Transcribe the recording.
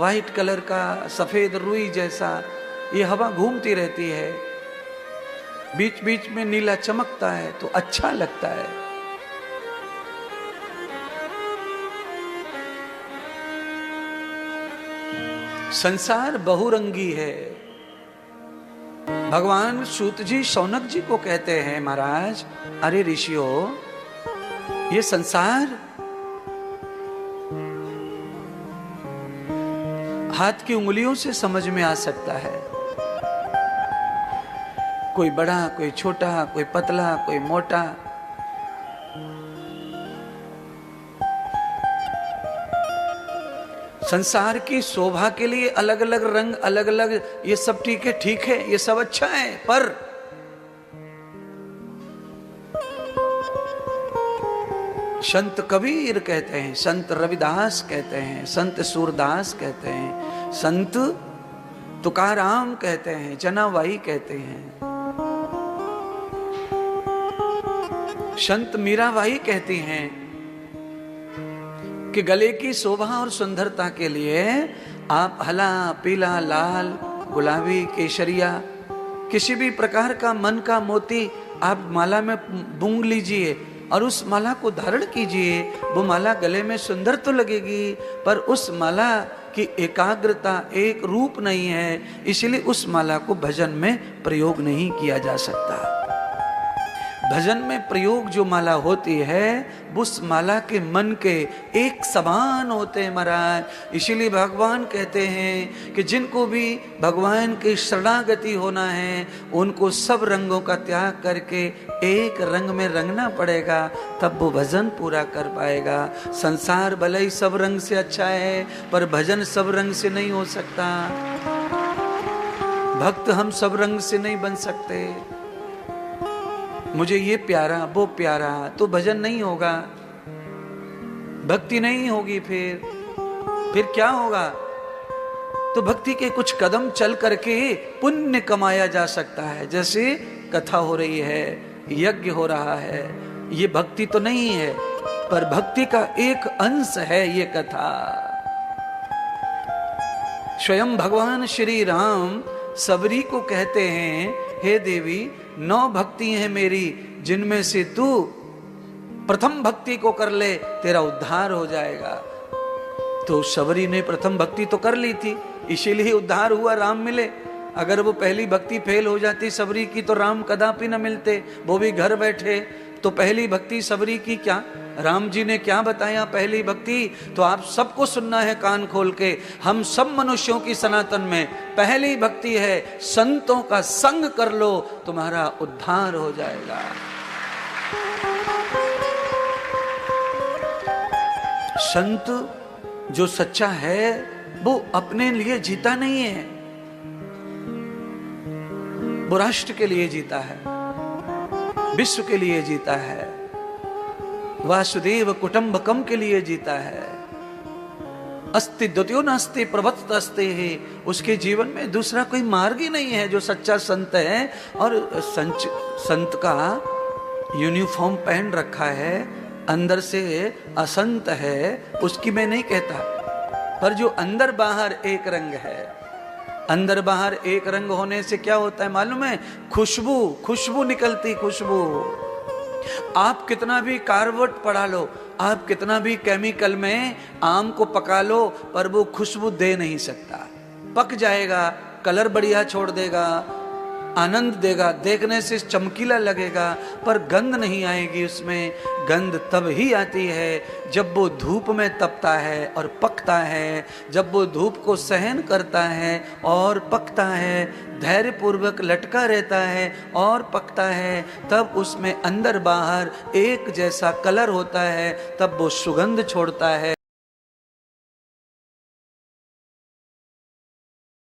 White colour का सफेद रुई जैसा ये हवा घूमती रहती है, बीच बीच में नीला चमकता है तो अच्छा लगता है। संसार बहुरंगी है। भगवान सूत जी शौनक जी को कहते हैं, महाराज अरे ऋषियों, ये संसार हाथ की उंगलियों से समझ में आ सकता है। कोई बड़ा, कोई छोटा, कोई पतला, कोई मोटा। संसार की शोभा के लिए अलग अलग रंग, अलग अलग, ये सब ठीक है, ये सब अच्छा है, पर संत कबीर कहते हैं, संत रविदास कहते हैं, संत सूरदास कहते हैं, संत तुकाराम कहते हैं, जनाबाई कहते हैं, संत मीराबाई कहती हैं कि गले की शोभा और सुंदरता के लिए आप हला, पीला, लाल, गुलाबी, केसरिया, किसी भी प्रकार का मन का मोती आप माला में बूंद लीजिए और उस माला को धारण कीजिए। वो माला गले में सुंदर तो लगेगी, पर उस माला की एकाग्रता एक रूप नहीं है, इसलिए उस माला को भजन में प्रयोग नहीं किया जा सकता। भजन में प्रयोग जो माला होती है उस माला के मन के एक समान होते हैं महाराज। इसीलिए भगवान कहते हैं कि जिनको भी भगवान की शरणागति होना है उनको सब रंगों का त्याग करके एक रंग में रंगना पड़ेगा, तब वो भजन पूरा कर पाएगा। संसार भले ही सब रंग से अच्छा है, पर भजन सब रंग से नहीं हो सकता। भक्त हम सब रंग से नहीं बन सकते। मुझे ये प्यारा, वो प्यारा, तो भजन नहीं होगा, भक्ति नहीं होगी। फिर क्या होगा? तो भक्ति के कुछ कदम चल करके पुण्य कमाया जा सकता है। जैसे कथा हो रही है, यज्ञ हो रहा है, ये भक्ति तो नहीं है, पर भक्ति का एक अंश है ये कथा। स्वयं भगवान श्री राम सबरी को कहते हैं, हे देवी 9 भक्ति हैं मेरी, जिनमें से तू प्रथम भक्ति को कर ले, तेरा उद्धार हो जाएगा। तो सबरी ने प्रथम भक्ति तो कर ली थी, इसीलिए उद्धार हुआ, राम मिले। अगर वो पहली भक्ति फेल हो जाती सबरी की तो राम कदापि न मिलते, वो भी घर बैठे। तो पहली भक्ति सबरी की क्या, राम जी ने क्या बताया पहली भक्ति, तो आप सबको सुनना है कान खोल के। हम सब मनुष्यों की सनातन में पहली भक्ति है, संतों का संग कर लो, तुम्हारा उद्धार हो जाएगा। संत जो सच्चा है वो अपने लिए जीता नहीं है, वो राष्ट्र के लिए जीता है, विश्व के लिए जीता है, वासुदेव कुटुंबकम के लिए जीता है। अस्ति द्वितीयो नास्ति प्रवर्तते है, उसके जीवन में दूसरा कोई मार्ग ही नहीं है जो सच्चा संत है। और संत का यूनिफॉर्म पहन रखा है, अंदर से असंत है, उसकी मैं नहीं कहता, पर जो अंदर बाहर एक रंग है। अंदर बाहर एक रंग होने से क्या होता है मालूम है? खुशबू निकलती, खुशबू। आप कितना भी कार्बोट पड़ा लो, आप कितना भी केमिकल में आम को पका लो, पर वो खुशबू दे नहीं सकता। पक जाएगा, कलर बढ़िया छोड़ देगा, आनंद देगा, देखने से चमकीला लगेगा, पर गंध नहीं आएगी उसमें। गंध तब ही आती है जब वो धूप में तपता है और पकता है, जब वो धूप को सहन करता है और पकता है, धैर्य पूर्वक लटका रहता है और पकता है, तब उसमें अंदर बाहर एक जैसा कलर होता है, तब वो सुगंध छोड़ता है।